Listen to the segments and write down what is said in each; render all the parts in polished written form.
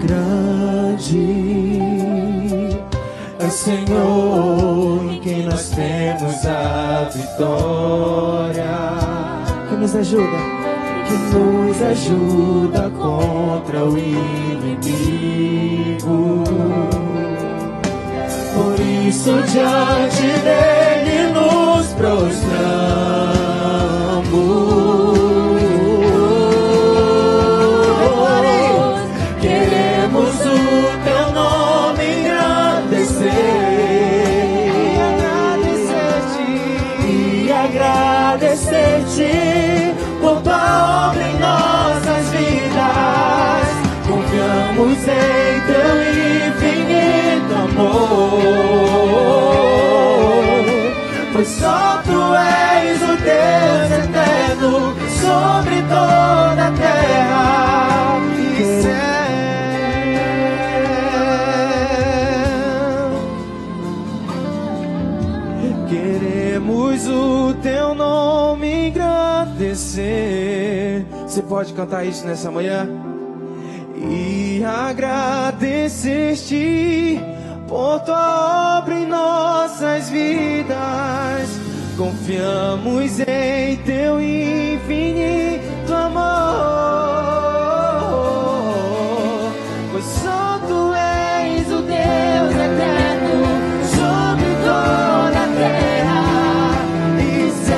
grande é o Senhor em quem nós temos a vitória. Que nos ajuda contra o inimigo. Por isso diante dele nos prostramos. Queremos o teu nome engrandecer e agradecer-te por tua obra em nossas vidas. Confiamos em teu infinito amor, pois só tu és o Deus eterno sobre toda a terra e céu. Queremos o teu nome engrandecer. Você pode cantar isso nessa manhã? E agradecer-te por tua obra em nossas vidas. Confiamos em teu infinito amor, pois só tu és o Deus eterno sobre toda a terra e céu.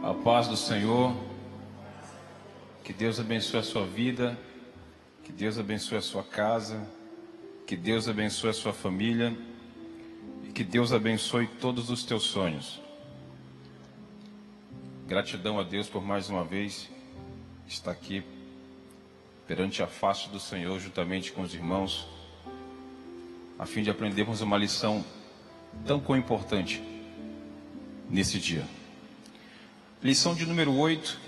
A paz do Senhor, que Deus abençoe a sua vida, que Deus abençoe a sua casa, que Deus abençoe a sua família e que Deus abençoe todos os teus sonhos. Gratidão a Deus por mais uma vez estar aqui perante a face do Senhor juntamente com os irmãos, a fim de aprendermos uma lição tão importante nesse dia. Lição de número 8,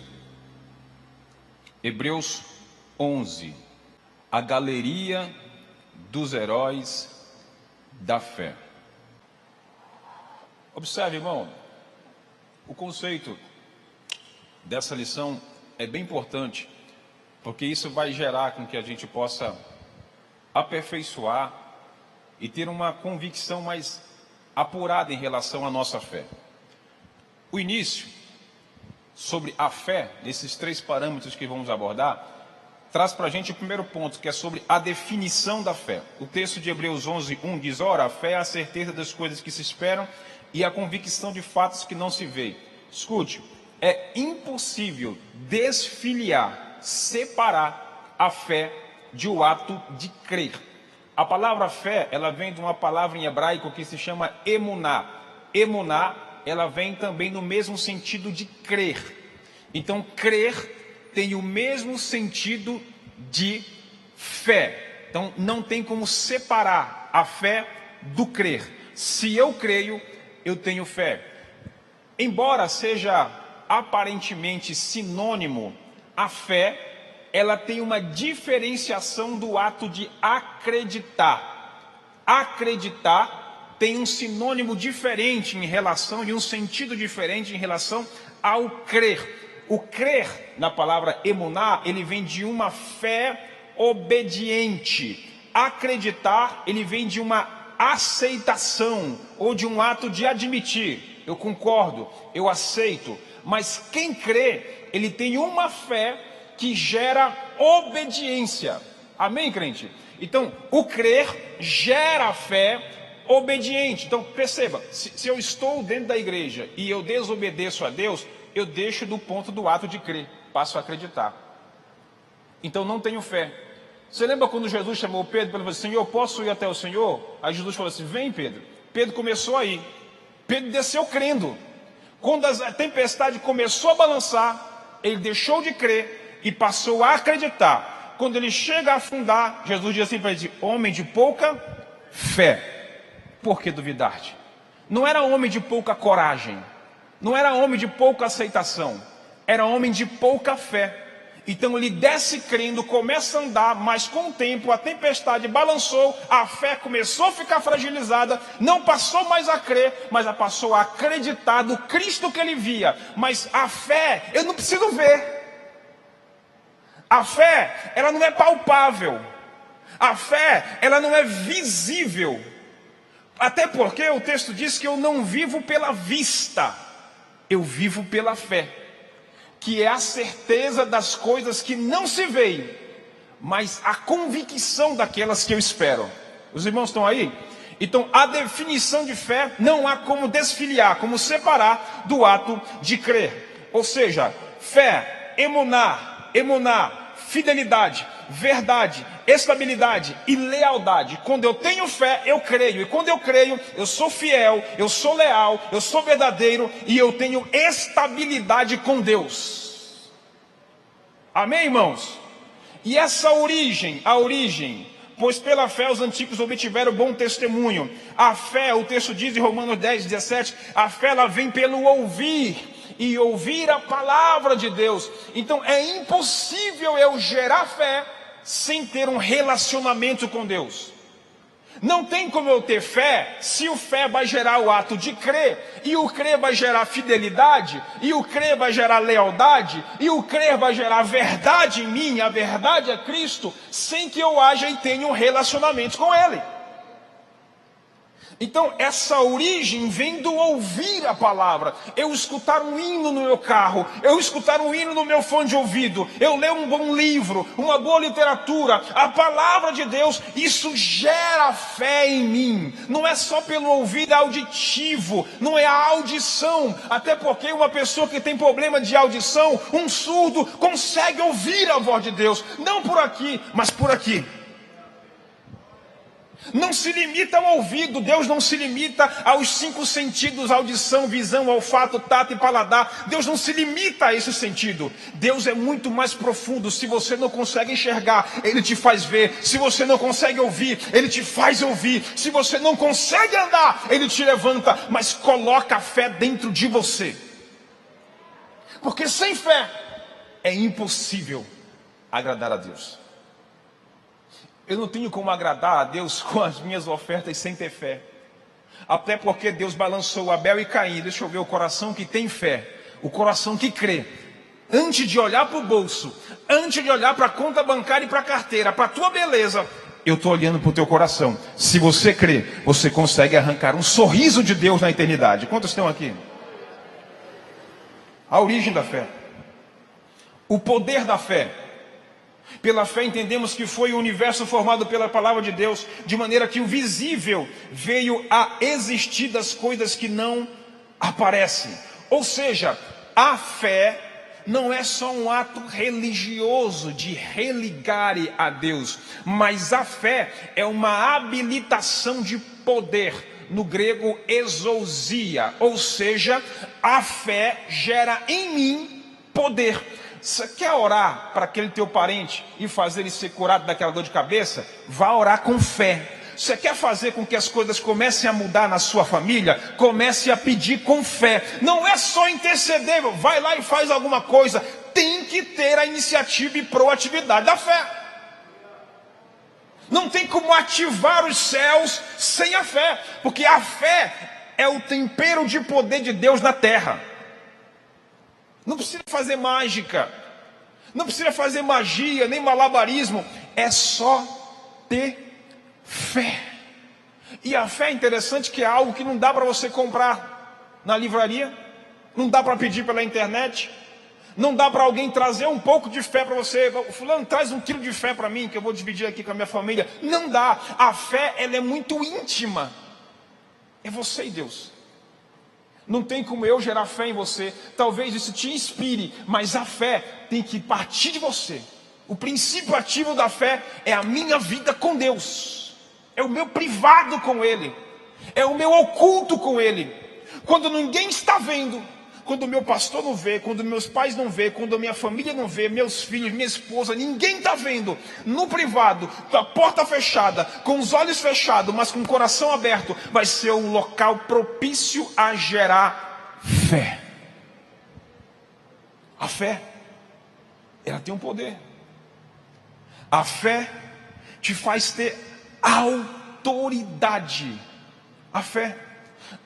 Hebreus 11, a galeria dos heróis da fé. Observe, irmão, o conceito dessa lição é bem importante, porque isso vai gerar com que a gente possa aperfeiçoar e ter uma convicção mais apurada em relação à nossa fé. O início sobre a fé, desses 3 parâmetros que vamos abordar, traz para a gente o primeiro ponto, que é sobre a definição da fé. O texto de Hebreus 11:1 diz: ora, a fé é a certeza das coisas que se esperam e a convicção de fatos que não se veem. Escute, é impossível desfiliar, separar a fé de o ato de crer. A palavra fé, ela vem de uma palavra em hebraico que se chama emuná. Emuná, ela vem também no mesmo sentido de crer. Então, crer tem o mesmo sentido de fé. Então não tem como separar a fé do crer. Se eu creio, eu tenho fé. Embora seja aparentemente sinônimo, a fé, ela tem uma diferenciação do ato de acreditar. Acreditar tem um sinônimo diferente em relação, e um sentido diferente em relação ao crer. O crer, na palavra emuná, ele vem de uma fé obediente. Acreditar, ele vem de uma aceitação, ou de um ato de admitir. Eu concordo, eu aceito. Mas quem crê, ele tem uma fé que gera obediência. Amém, crente? Então, o crer gera fé obediente. Então, perceba, se eu estou dentro da igreja e eu desobedeço a Deus, eu deixo do ponto do ato de crer, passo a acreditar. Então, não tenho fé. Você lembra quando Jesus chamou Pedro para ele dizer: Senhor, posso ir até o Senhor? Aí Jesus falou assim: vem, Pedro. Pedro começou a ir. Pedro desceu crendo. Quando a tempestade começou a balançar, ele deixou de crer e passou a acreditar. Quando ele chega a afundar, Jesus diz assim para ele: homem de pouca fé, por que duvidar-te? Não era homem de pouca coragem, não era homem de pouca aceitação, era homem de pouca fé. Então ele desce crendo, começa a andar, mas com o tempo a tempestade balançou, a fé começou a ficar fragilizada, não passou mais a crer, mas passou a acreditar do Cristo que ele via. Mas a fé, eu não preciso ver. A fé, ela não é palpável. A fé, ela não é visível. Até porque o texto diz que eu não vivo pela vista, eu vivo pela fé, que é a certeza das coisas que não se veem, mas a convicção daquelas que eu espero. Os irmãos estão aí? Então, a definição de fé não há como desfiliar, como separar do ato de crer. Ou seja, fé, emuná, fidelidade, verdade, estabilidade e lealdade. Quando eu tenho fé, eu creio. E quando eu creio, eu sou fiel, eu sou leal, eu sou verdadeiro e eu tenho estabilidade com Deus. Amém, irmãos? E essa origem, pois pela fé os antigos obtiveram bom testemunho. A fé, o texto diz em Romanos 10, 17, a fé ela vem pelo ouvir. E ouvir a palavra de Deus. Então é impossível eu gerar fé sem ter um relacionamento com Deus. Não tem como eu ter fé se o fé vai gerar o ato de crer, e o crer vai gerar fidelidade, e o crer vai gerar lealdade, e o crer vai gerar verdade em mim, a verdade é Cristo, sem que eu haja e tenha um relacionamento com Ele. Então essa origem vem do ouvir a palavra. Eu escutar um hino no meu carro, eu escutar um hino no meu fone de ouvido, eu ler um bom livro, uma boa literatura, a palavra de Deus, isso gera fé em mim. Não é só pelo ouvido auditivo, não é a audição, até porque uma pessoa que tem problema de audição, um surdo, consegue ouvir a voz de Deus, não por aqui, mas por aqui. Não se limita ao ouvido, Deus não se limita aos 5 sentidos, audição, visão, olfato, tato e paladar. Deus não se limita a esse sentido. Deus é muito mais profundo. Se você não consegue enxergar, Ele te faz ver. Se você não consegue ouvir, Ele te faz ouvir. Se você não consegue andar, Ele te levanta, mas coloca a fé dentro de você. Porque sem fé é impossível agradar a Deus. Eu não tenho como agradar a Deus com as minhas ofertas sem ter fé. Até porque Deus balançou Abel e Caim. Deixa eu ver o coração que tem fé. O coração que crê. Antes de olhar para o bolso. Antes de olhar para a conta bancária e para a carteira. Para a tua beleza. Eu estou olhando para o teu coração. Se você crê, você consegue arrancar um sorriso de Deus na eternidade. Quantos estão aqui? A origem da fé. O poder da fé. Pela fé entendemos que foi o universo formado pela palavra de Deus, de maneira que o visível veio a existir das coisas que não aparecem. Ou seja, a fé não é só um ato religioso de religar a Deus, mas a fé é uma habilitação de poder. No grego, exousia, ou seja, a fé gera em mim poder. Você quer orar para aquele teu parente e fazer ele ser curado daquela dor de cabeça? Vá orar com fé. Você quer fazer com que as coisas comecem a mudar na sua família? Comece a pedir com fé. Não é só interceder, vai lá e faz alguma coisa. Tem que ter a iniciativa e proatividade da fé. Não tem como ativar os céus sem a fé, porque a fé é o tempero de poder de Deus na terra. Não precisa fazer mágica, não precisa fazer magia, nem malabarismo, é só ter fé. E a fé é interessante que é algo que não dá para você comprar na livraria, não dá para pedir pela internet, não dá para alguém trazer um pouco de fé para você. Fulano, traz 1 quilo de fé para mim, que eu vou dividir aqui com a minha família. Não dá. A fé, ela é muito íntima. É você e Deus. Não tem como eu gerar fé em você. Talvez isso te inspire, mas a fé tem que partir de você. O princípio ativo da fé é a minha vida com Deus. É o meu privado com Ele. É o meu oculto com Ele. Quando ninguém está vendo, quando o meu pastor não vê, quando meus pais não vê, quando a minha família não vê, meus filhos, minha esposa, ninguém está vendo, no privado, com a porta fechada, com os olhos fechados, mas com o coração aberto, vai ser um local propício a gerar fé. A fé, ela tem um poder. A fé te faz ter autoridade. A fé.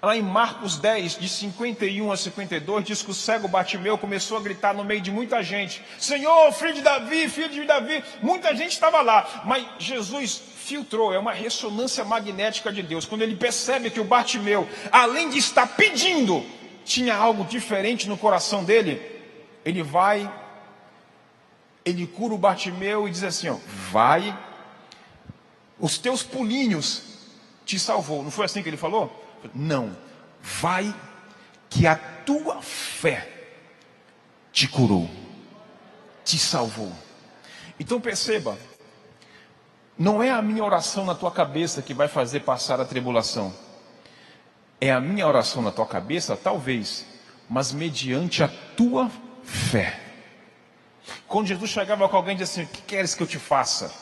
Lá em Marcos 10, de 51 a 52, diz que o cego Bartimeu começou a gritar no meio de muita gente: Senhor, filho de Davi, filho de Davi. Muita gente estava lá, mas Jesus filtrou, é uma ressonância magnética de Deus. Quando ele percebe que o Bartimeu, além de estar pedindo, tinha algo diferente no coração dele, ele vai, ele cura o Bartimeu e diz assim, ó, vai, os teus pulinhos te salvou. Não foi assim que ele falou? Não, vai que a tua fé te curou, te salvou. Então perceba, não é a minha oração na tua cabeça que vai fazer passar a tribulação. É a minha oração na tua cabeça, talvez, mas mediante a tua fé. Quando Jesus chegava com alguém e dizia assim, o que queres que eu te faça?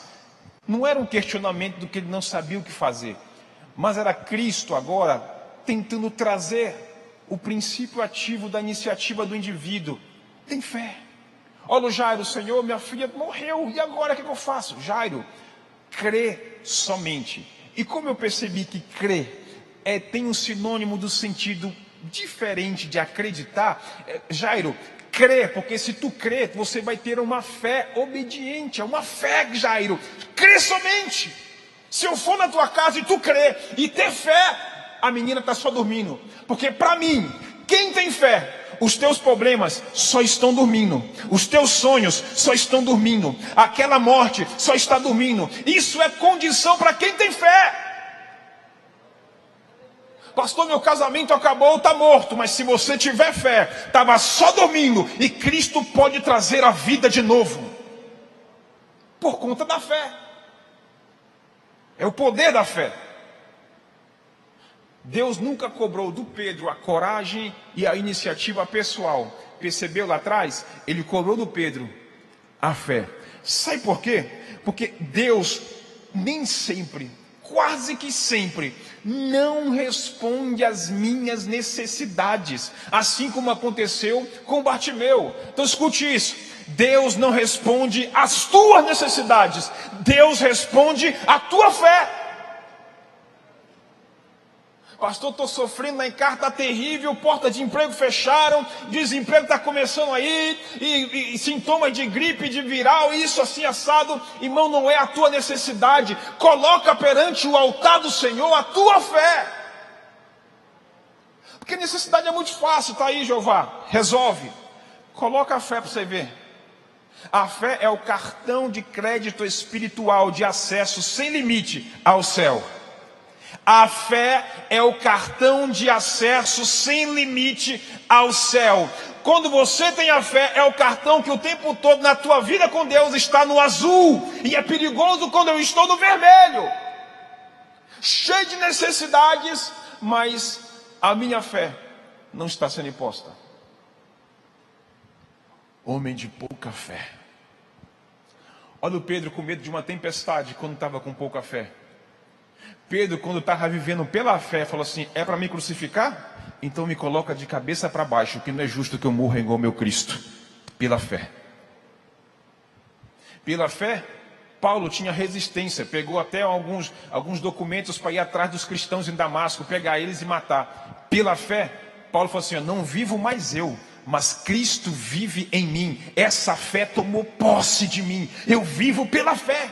Não era um questionamento do que ele não sabia o que fazer, mas era Cristo agora tentando trazer o princípio ativo da iniciativa do indivíduo. Tem fé. Olha o Jairo, Senhor, minha filha morreu, e agora o que eu faço? Jairo, crê somente. E como eu percebi que crer tem um sinônimo do sentido diferente de acreditar, Jairo, crê, porque se tu crê, você vai ter uma fé obediente, é uma fé, Jairo, crê somente. Se eu for na tua casa e tu crê e ter fé, a menina está só dormindo. Porque para mim, quem tem fé, os teus problemas só estão dormindo. Os teus sonhos só estão dormindo. Aquela morte só está dormindo. Isso é condição para quem tem fé. Pastor, meu casamento acabou, está morto. Mas se você tiver fé, estava só dormindo. E Cristo pode trazer a vida de novo. Por conta da fé. É o poder da fé. Deus nunca cobrou do Pedro a coragem e a iniciativa pessoal. Percebeu lá atrás? Ele cobrou do Pedro a fé. Sabe por quê? Porque Deus nem sempre, quase que sempre, não responde às minhas necessidades. Assim como aconteceu com Bartimeu. Então escute isso. Deus não responde às tuas necessidades. Deus responde à tua fé. Pastor, estou sofrendo lá em casa, está terrível, porta de emprego fecharam, desemprego está começando aí, e sintomas de gripe, de viral, isso assim assado. Irmão, não é a tua necessidade. Coloca perante o altar do Senhor a tua fé. Porque necessidade é muito fácil, está aí Jeová, resolve. Coloca a fé para você ver. A fé é o cartão de crédito espiritual de acesso sem limite ao céu. A fé é o cartão de acesso sem limite ao céu. Quando você tem a fé, é o cartão que o tempo todo na tua vida com Deus está no azul. E é perigoso quando eu estou no vermelho. Cheio de necessidades, mas a minha fé não está sendo imposta. Homem de pouca fé. Olha o Pedro com medo de uma tempestade quando estava com pouca fé. Pedro, quando estava vivendo pela fé, falou assim: é para me crucificar? Então me coloca de cabeça para baixo, que não é justo que eu morra igual meu Cristo. Pela fé. Pela fé, Paulo tinha resistência, pegou até alguns documentos para ir atrás dos cristãos em Damasco, pegar eles e matar. Pela fé, Paulo falou assim: não vivo mais eu, mas Cristo vive em mim. Essa fé tomou posse de mim. Eu vivo pela fé.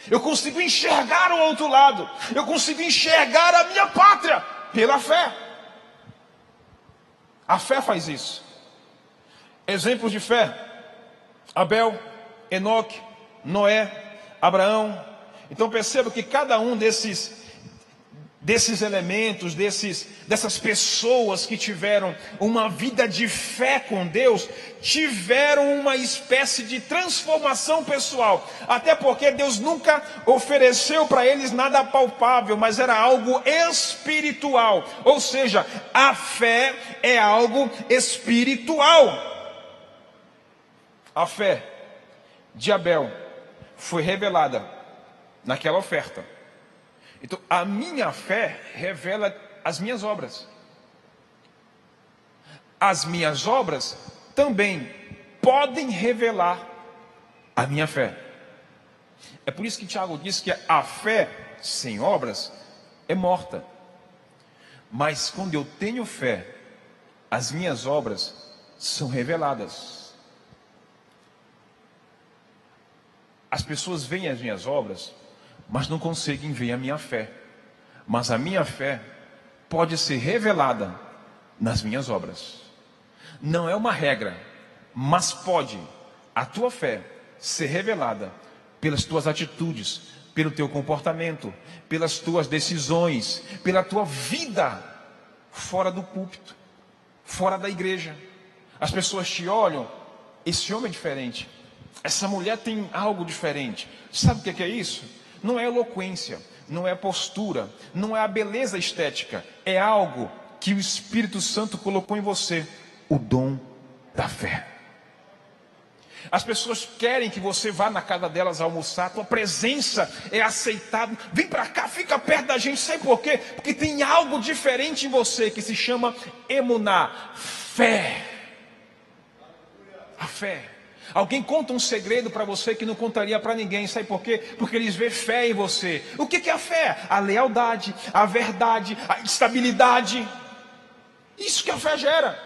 Eu consigo enxergar o outro lado. Eu consigo enxergar a minha pátria pela fé. A fé faz isso. Exemplos de fé: Abel, Enoque, Noé, Abraão. Então perceba que cada um desses elementos, dessas pessoas que tiveram uma vida de fé com Deus, tiveram uma espécie de transformação pessoal. Até porque Deus nunca ofereceu para eles nada palpável, mas era algo espiritual. Ou seja, a fé é algo espiritual. A fé de Abel foi revelada naquela oferta. Então, a minha fé revela as minhas obras. As minhas obras também podem revelar a minha fé. É por isso que Tiago diz que a fé sem obras é morta. Mas quando eu tenho fé, as minhas obras são reveladas. As pessoas veem as minhas obras, mas não conseguem ver a minha fé. Mas a minha fé pode ser revelada nas minhas obras. Não é uma regra, mas pode a tua fé ser revelada pelas tuas atitudes, pelo teu comportamento, pelas tuas decisões, pela tua vida fora do púlpito, fora da igreja. As pessoas te olham: esse homem é diferente, essa mulher tem algo diferente. Sabe o que é isso? Não é eloquência, não é postura, não é a beleza estética. É algo que o Espírito Santo colocou em você, o dom da fé. As pessoas querem que você vá na casa delas almoçar. Tua presença é aceitável. Vem para cá, fica perto da gente. Sabe por quê? Porque tem algo diferente em você que se chama emuná, fé. A fé. Alguém conta um segredo para você que não contaria para ninguém. Sabe por quê? Porque eles vêem fé em você. O que é a fé? A lealdade, a verdade, a estabilidade. Isso que a fé gera.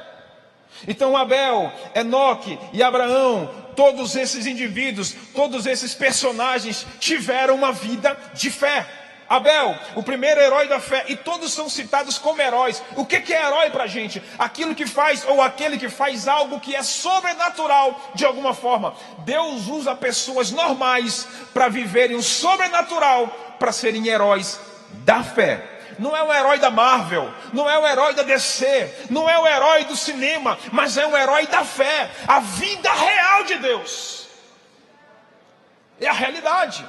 Então Abel, Enoque e Abraão, todos esses indivíduos, todos esses personagens tiveram uma vida de fé. Abel, o primeiro herói da fé, e todos são citados como heróis. O que é herói para a gente? Aquilo que faz, ou aquele que faz algo que é sobrenatural de alguma forma. Deus usa pessoas normais para viverem o sobrenatural, para serem heróis da fé. Não é um herói da Marvel, não é um herói da DC, não é um herói do cinema, mas é um herói da fé, a vida real de Deus. É a realidade.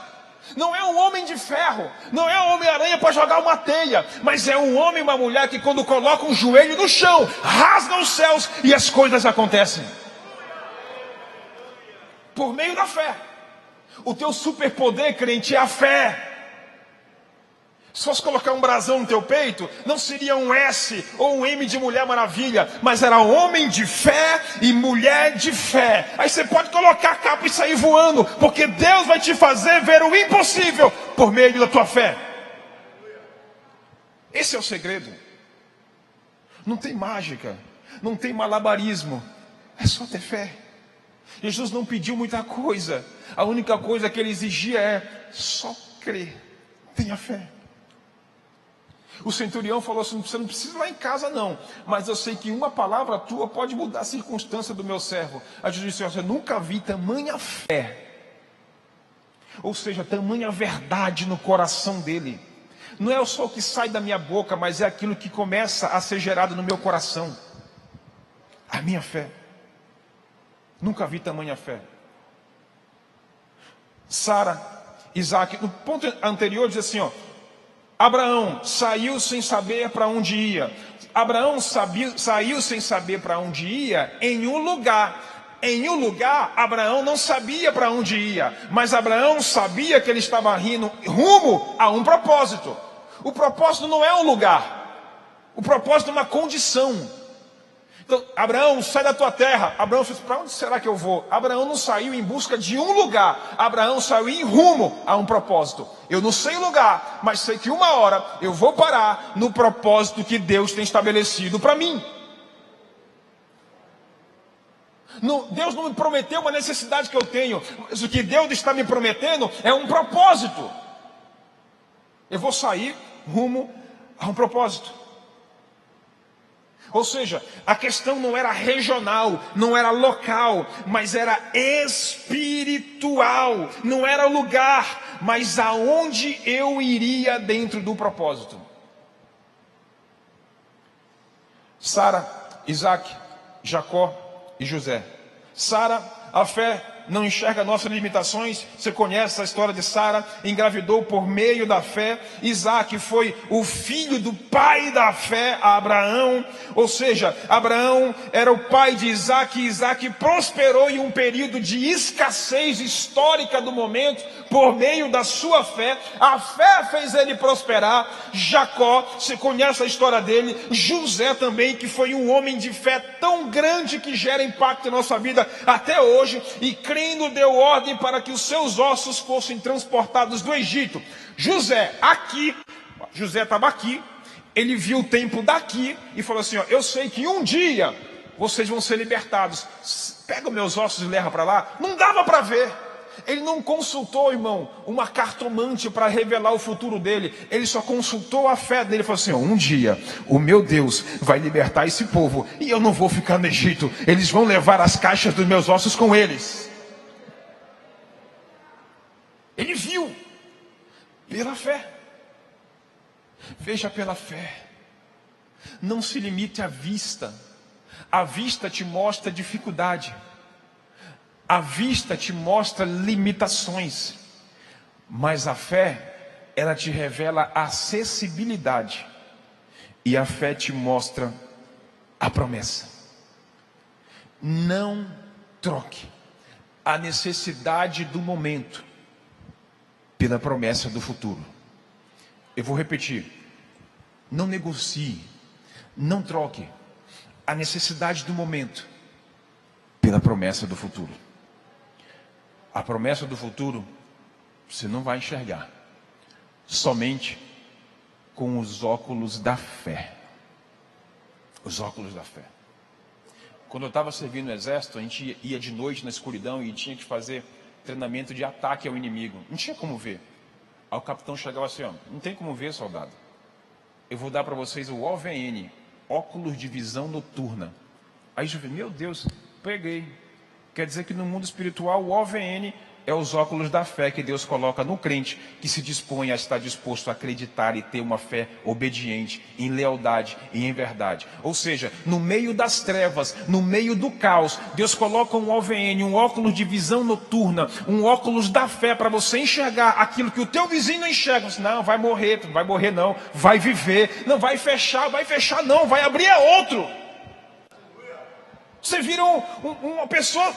Não é um homem de ferro, não é um Homem-Aranha para jogar uma teia, mas é um homem e uma mulher que quando coloca um joelho no chão, rasga os céus e as coisas acontecem. Por meio da fé. O teu superpoder, crente, é a fé. Se fosse colocar um brasão no teu peito, não seria um S ou um M de Mulher Maravilha, mas era homem de fé e mulher de fé. Aí você pode colocar a capa e sair voando, porque Deus vai te fazer ver o impossível por meio da tua fé. Esse é o segredo. Não tem mágica, não tem malabarismo, é só ter fé. Jesus não pediu muita coisa, a única coisa que ele exigia é só crer, tenha fé. O centurião falou assim: você não precisa ir lá em casa não, mas eu sei que uma palavra tua pode mudar a circunstância do meu servo. A Jesus disse: eu nunca vi tamanha fé, ou seja, tamanha verdade no coração dele. Não é só o que sai da minha boca, mas é aquilo que começa a ser gerado no meu coração. A minha fé. Nunca vi tamanha fé. Sara, Isaac, no ponto anterior diz assim, Abraão saiu sem saber para onde ia. Abraão saiu sem saber para onde ia em um lugar em um lugar, Abraão não sabia para onde ia, mas Abraão sabia que ele estava indo rumo a um propósito. O propósito não é um lugar, o propósito é uma condição. Então, Abraão, sai da tua terra. Abraão disse, para onde será que eu vou? Abraão não saiu em busca de um lugar, Abraão saiu em rumo a um propósito. Eu não sei o lugar, mas sei que uma hora eu vou parar no propósito que Deus tem estabelecido para mim. Deus não me prometeu uma necessidade que eu tenho, mas o que Deus está me prometendo é um propósito. Eu vou sair rumo a um propósito. Ou seja, a questão não era regional, não era local, mas era espiritual. Não era lugar, mas aonde eu iria dentro do propósito. Sara, Isaac, Jacó e José. Sara, a fé não enxerga nossas limitações. Você conhece a história de Sara, engravidou por meio da fé. Isaac foi o filho do pai da fé, Abraão. Ou seja, Abraão era o pai de Isaac, e Isaac prosperou em um período de escassez histórica do momento, por meio da sua fé. A fé fez ele prosperar. Jacó, você conhece a história dele. José também, que foi um homem de fé tão grande que gera impacto em nossa vida até hoje, e crendo deu ordem para que os seus ossos fossem transportados do Egito. José estava aqui, ele viu o templo daqui e falou assim, ó, eu sei que um dia vocês vão ser libertados, pega os meus ossos e leva para lá. Não dava para ver. Ele não consultou, irmão, uma cartomante para revelar o futuro dele. Ele só consultou a fé dele. Ele falou assim, ó, um dia o meu Deus vai libertar esse povo e eu não vou ficar no Egito. Eles vão levar as caixas dos meus ossos com eles. Ele viu pela fé. Veja pela fé. Não se limite à vista. A vista te mostra dificuldade. A vista te mostra limitações. Mas a fé, ela te revela acessibilidade. E a fé te mostra a promessa. Não troque a necessidade do momento pela promessa do futuro. Eu vou repetir. Não negocie, não troque a necessidade do momento pela promessa do futuro. A promessa do futuro você não vai enxergar somente com os óculos da fé. Os óculos da fé. Quando eu estava servindo no exército, a gente ia de noite na escuridão e tinha que fazer treinamento de ataque ao inimigo. Não tinha como ver. Aí o capitão chegava assim, ó, não tem como ver, soldado. Eu vou dar para vocês o OVN, óculos de visão noturna. Aí eu falei, meu Deus, peguei. Quer dizer que no mundo espiritual o OVN é os óculos da fé que Deus coloca no crente, que se dispõe a estar disposto a acreditar e ter uma fé obediente, em lealdade e em verdade. Ou seja, no meio das trevas, no meio do caos, Deus coloca um OVN, um óculos de visão noturna, um óculos da fé para você enxergar aquilo que o teu vizinho não enxerga. Você, não, vai morrer, não vai morrer não, vai viver, não vai fechar não, vai abrir é outro. Você vira uma pessoa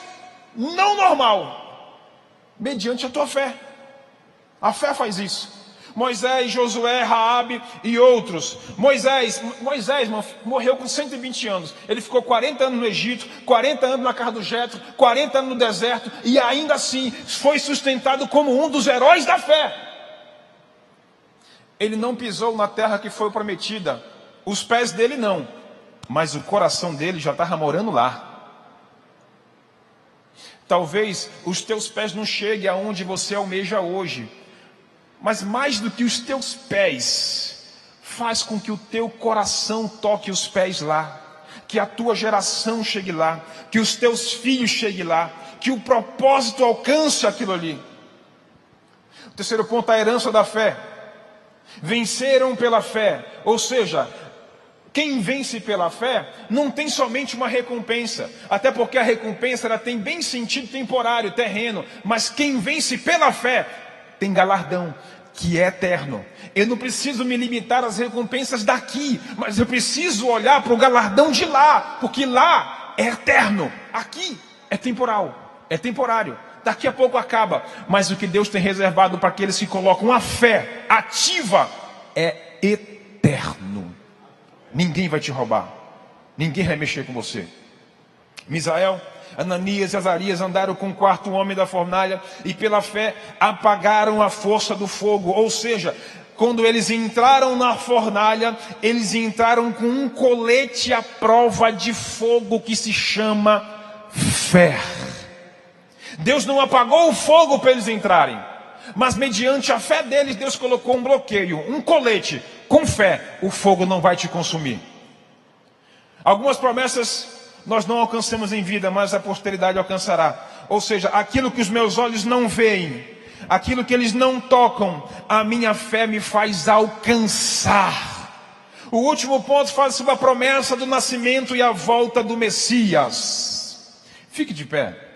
não normal, mediante a tua fé. A fé faz isso. Moisés, Josué, Raabe e outros. Moisés morreu com 120 anos. Ele ficou 40 anos no Egito, 40 anos na casa do Jetro, 40 anos no deserto, e ainda assim foi sustentado como um dos heróis da fé. Ele não pisou na terra que foi prometida. Os pés dele não, mas o coração dele já estava morando lá. Talvez os teus pés não cheguem aonde você almeja hoje, mas mais do que os teus pés, faz com que o teu coração toque os pés lá, que a tua geração chegue lá, que os teus filhos cheguem lá, que o propósito alcance aquilo ali. O terceiro ponto, a herança da fé. Venceram pela fé, ou seja, quem vence pela fé não tem somente uma recompensa, até porque a recompensa ela tem bem sentido temporário, terreno, mas quem vence pela fé tem galardão, que é eterno. Eu não preciso me limitar às recompensas daqui, mas eu preciso olhar para o galardão de lá, porque lá é eterno, aqui é temporal, é temporário. Daqui a pouco acaba. Mas o que Deus tem reservado para aqueles que colocam a fé ativa é eterno. Ninguém vai te roubar. Ninguém vai mexer com você. Misael, Ananias e Azarias andaram com o quarto homem da fornalha e pela fé apagaram a força do fogo. Ou seja, quando eles entraram na fornalha, eles entraram com um colete à prova de fogo que se chama fé. Deus não apagou o fogo para eles entrarem, mas mediante a fé deles, Deus colocou um bloqueio, um colete. Com fé, o fogo não vai te consumir. Algumas promessas nós não alcançamos em vida, mas a posteridade alcançará. Ou seja, aquilo que os meus olhos não veem, aquilo que eles não tocam, a minha fé me faz alcançar. O último ponto fala sobre a promessa do nascimento e a volta do Messias. Fique de pé.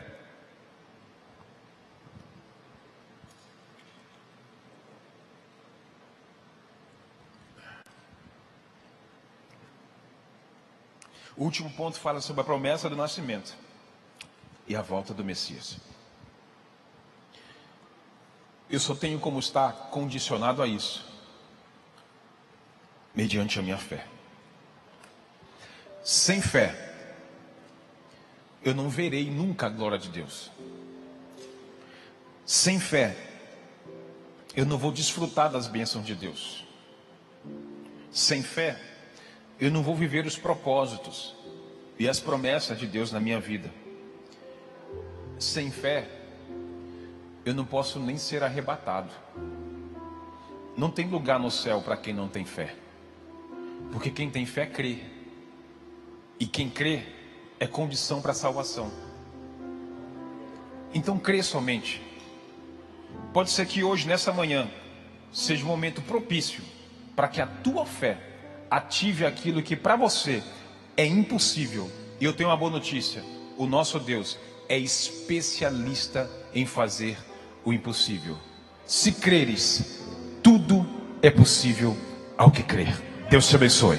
O último ponto fala sobre a promessa do nascimento e a volta do Messias. Eu só tenho como estar condicionado a isso, mediante a minha fé. Sem fé, eu não verei nunca a glória de Deus. Sem fé, eu não vou desfrutar das bênçãos de Deus. Sem fé, eu não vou viver os propósitos e as promessas de Deus na minha vida. Sem fé, eu não posso nem ser arrebatado. Não tem lugar no céu para quem não tem fé. Porque quem tem fé crê. E quem crê é condição para a salvação. Então crê somente. Pode ser que hoje, nessa manhã, seja um momento propício para que a tua fé ative aquilo que para você é impossível. E eu tenho uma boa notícia: o nosso Deus é especialista em fazer o impossível. Se creres, tudo é possível ao que crer. Deus te abençoe.